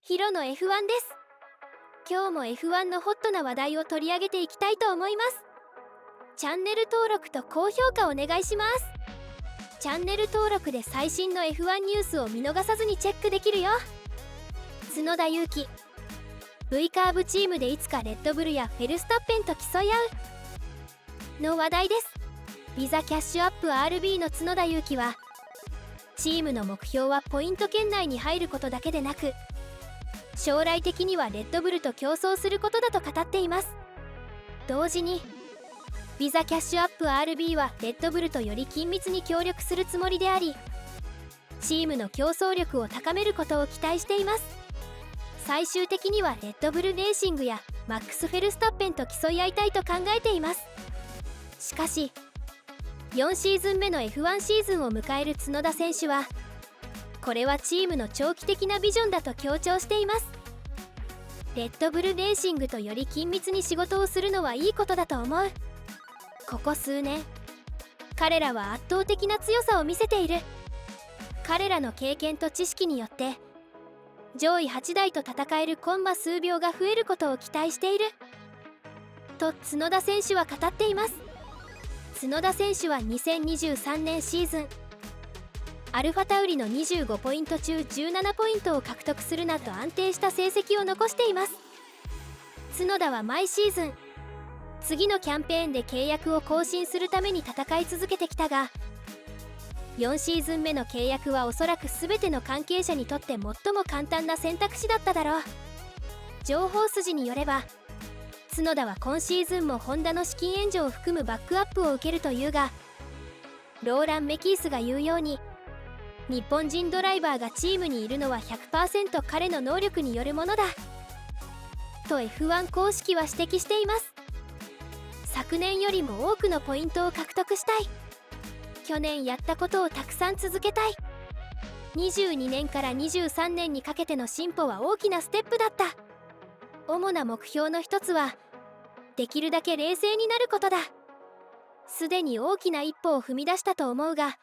ヒロの F1 です。今日も F1 のホットな話題を取り上げていきたいと思います。チャンネル登録と高評価お願いします。チャンネル登録で最新の F1 ニュースを見逃さずにチェックできるよ。角田裕樹 V カーブチームでいつかレッドブルやフェルスタッペンと競い合うの話題です。ビザキャッシュアップ RB の角田裕樹は、チームの目標はポイント圏内に入ることだけでなく、将来的にはレッドブルと競争することだと語っています。同時にビザキャッシュアップ RB はレッドブルとより緊密に協力するつもりであり、チームの競争力を高めることを期待しています。最終的にはレッドブルレーシングやマックス・フェルスタッペンと競い合いたいと考えています。しかし4シーズン目の F1 シーズンを迎える角田選手は、これはチームの長期的なビジョンだと強調しています。レッドブルレーシングとより緊密に仕事をするのはいいことだと思う。ここ数年彼らは圧倒的な強さを見せている。彼らの経験と知識によって上位8台と戦えるコンマ数秒が増えることを期待していると角田選手は語っています。角田選手は2023年シーズンアルファタウリの25ポイント中17ポイントを獲得するなど安定した成績を残しています。角田は毎シーズン次のキャンペーンで契約を更新するために戦い続けてきたが、4シーズン目の契約はおそらく全ての関係者にとって最も簡単な選択肢だっただろう。情報筋によれば角田は今シーズンもホンダの資金援助を含むバックアップを受けるというが、ローラン・メキースが言うように、日本人ドライバーがチームにいるのは 100% 彼の能力によるものだと F1 公式は指摘しています。昨年よりも多くのポイントを獲得したい。去年やったことをたくさん続けたい。22年から23年にかけての進歩は大きなステップだった。主な目標の一つはできるだけ冷静になることだ。すでに大きな一歩を踏み出したと思うが、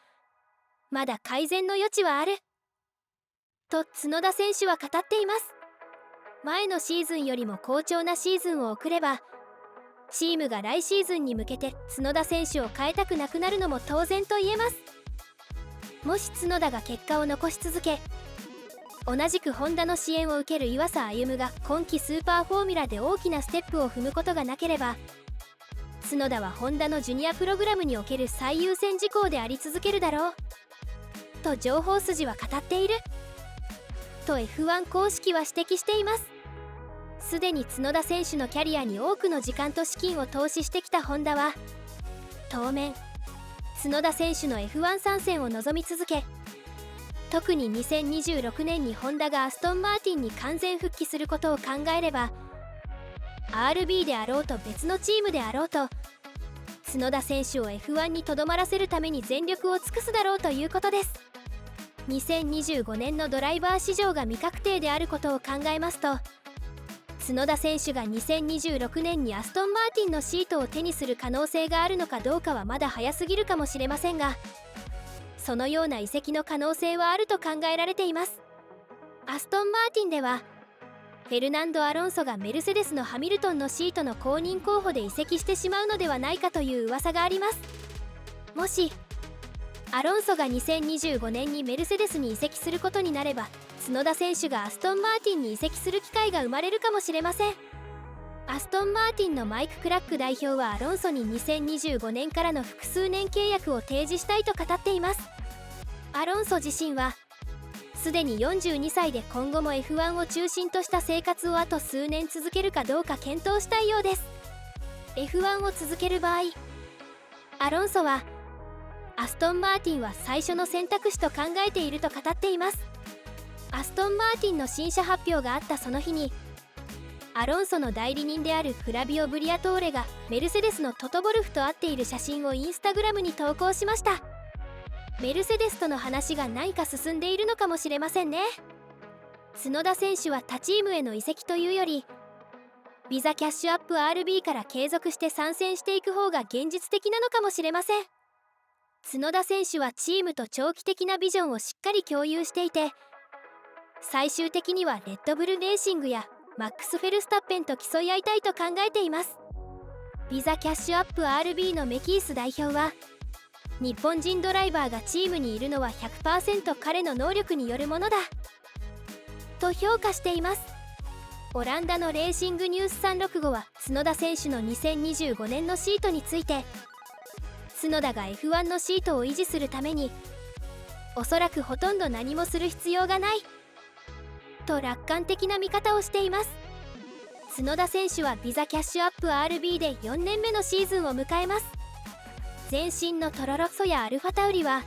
まだ改善の余地はあると角田選手は語っています。前のシーズンよりも好調なシーズンを送れば、チームが来シーズンに向けて角田選手を変えたくなくなるのも当然と言えます。もし角田が結果を残し続け、同じくホンダの支援を受ける岩佐歩が今季スーパーフォーミュラで大きなステップを踏むことがなければ、角田はホンダのジュニアプログラムにおける最優先事項であり続けるだろうと情報筋は語っていると F1 公式は指摘しています。すでに角田選手のキャリアに多くの時間と資金を投資してきたホンダは、当面角田選手の F1 参戦を望み続け、特に2026年にホンダがアストンマーティンに完全復帰することを考えれば、 RB であろうと別のチームであろうと角田選手を F1 にとどまらせるために全力を尽くすだろうということです。2025年のドライバー市場が未確定であることを考えますと、角田選手が2026年にアストンマーティンのシートを手にする可能性があるのかどうかはまだ早すぎるかもしれませんが、そのような移籍の可能性はあると考えられています。アストンマーティンではフェルナンド・アロンソがメルセデスのハミルトンのシートの公認候補で移籍してしまうのではないかという噂があります。もしアロンソが2025年にメルセデスに移籍することになれば、角田選手がアストンマーティンに移籍する機会が生まれるかもしれません。アストンマーティンのマイク・クラック代表はアロンソに2025年からの複数年契約を提示したいと語っています。アロンソ自身はすでに42歳で今後も F1 を中心とした生活をあと数年続けるかどうか検討したいようです。 F1 を続ける場合、アロンソはアストンマーティンは最初の選択肢と考えていると語っています。アストンマーティンの新車発表があったその日に、アロンソの代理人であるフラビオ・ブリアトーレがメルセデスのトトボルフと会っている写真をインスタグラムに投稿しました。メルセデスとの話が何か進んでいるのかもしれませんね。角田選手は他チームへの移籍というより、ビザキャッシュアップ RB から継続して参戦していく方が現実的なのかもしれません。角田選手はチームと長期的なビジョンをしっかり共有していて、最終的にはレッドブルレーシングやマックス・フェルスタッペンと競い合いたいと考えています。ビザキャッシュアップ RB のメキース代表は、日本人ドライバーがチームにいるのは 100% 彼の能力によるものだと評価しています。オランダのレーシングニュース365は角田選手の2025年のシートについて、角田が F1 のシートを維持するためにおそらくほとんど何もする必要がないと楽観的な見方をしています。角田選手はビザキャッシュアップ RB で4年目のシーズンを迎えます。前身のトロロッソやアルファタウリは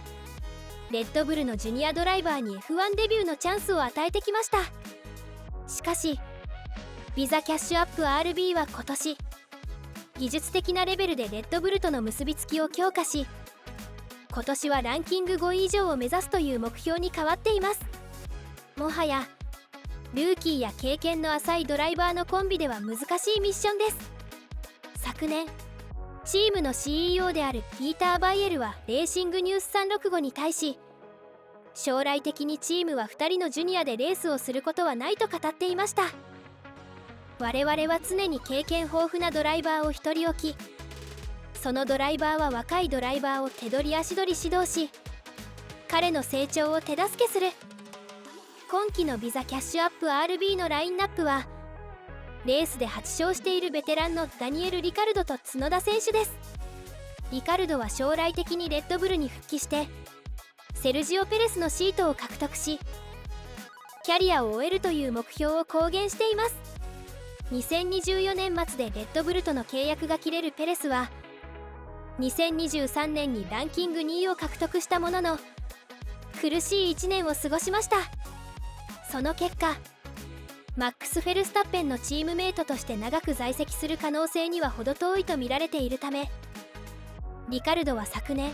レッドブルのジュニアドライバーに F1 デビューのチャンスを与えてきました。しかしビザキャッシュアップ RB は今年技術的なレベルでレッドブルとの結びつきを強化し、今年はランキング5位以上を目指すという目標に変わっています。もはやルーキーや経験の浅いドライバーのコンビでは難しいミッションです。昨年チームの CEO であるピーター・バイエルはレーシングニュース365に対し、将来的にチームは2人のジュニアでレースをすることはないと語っていました。我々は常に経験豊富なドライバーを1人置き、そのドライバーは若いドライバーを手取り足取り指導し、彼の成長を手助けする。今季のビザキャッシュアップ RB のラインナップは、レースで8勝しているベテランのダニエル・リカルドと角田選手です。リカルドは将来的にレッドブルに復帰してセルジオ・ペレスのシートを獲得し、キャリアを終えるという目標を公言しています。2024年末でレッドブルとの契約が切れるペレスは、2023年にランキング2位を獲得したものの苦しい1年を過ごしました。その結果マックス・フェルスタッペンのチームメイトとして長く在籍する可能性には程遠いと見られているため、リカルドは昨年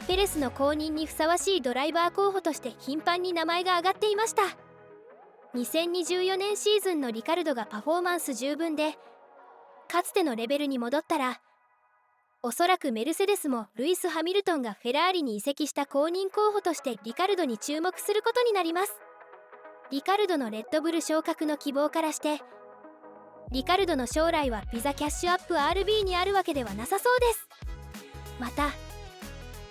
ペレスの後任にふさわしいドライバー候補として頻繁に名前が挙がっていました。2024年シーズンのリカルドがパフォーマンス十分でかつてのレベルに戻ったら、おそらくメルセデスもルイス・ハミルトンがフェラーリに移籍した後任候補としてリカルドに注目することになります。リカルドのレッドブル昇格の希望からして、リカルドの将来はビザキャッシュアップ RB にあるわけではなさそうです。またフ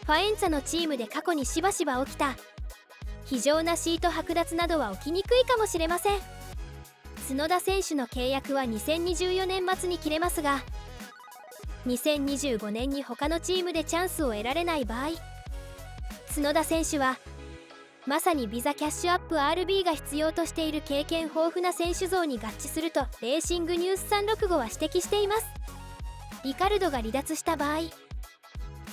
ァエンツァのチームで過去にしばしば起きた非常なシート剥奪などは起きにくいかもしれません。角田選手の契約は2024年末に切れますが、2025年に他のチームでチャンスを得られない場合、角田選手はまさにビザキャッシュアップ RB が必要としている経験豊富な選手像に合致するとレーシングニュース365は指摘しています。リカルドが離脱した場合、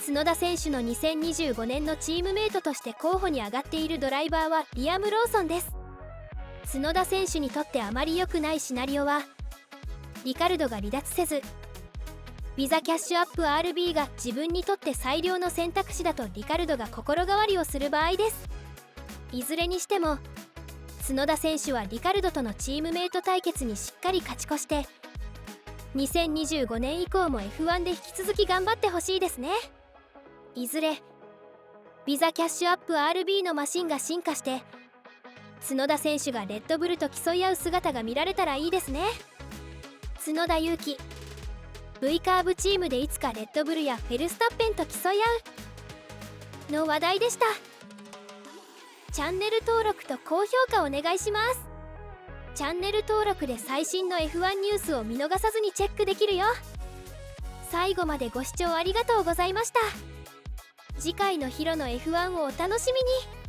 角田選手の2025年のチームメイトとして候補に上がっているドライバーはリアム・ローソンです。角田選手にとってあまり良くないシナリオは、リカルドが離脱せずビザキャッシュアップ RB が自分にとって最良の選択肢だとリカルドが心変わりをする場合です。いずれにしても角田選手はリカルドとのチームメイト対決にしっかり勝ち越して、2025年以降も F1 で引き続き頑張ってほしいですね。いずれビザキャッシュアップ RB のマシンが進化して角田選手がレッドブルと競い合う姿が見られたらいいですね。角田裕樹 V カーブチームでいつかレッドブルやフェルスタッペンと競い合うの話題でした。チャンネル登録と高評価お願いします。チャンネル登録で最新の F1 ニュースを見逃さずにチェックできるよ。最後までご視聴ありがとうございました。次回のヒロの F1 をお楽しみに。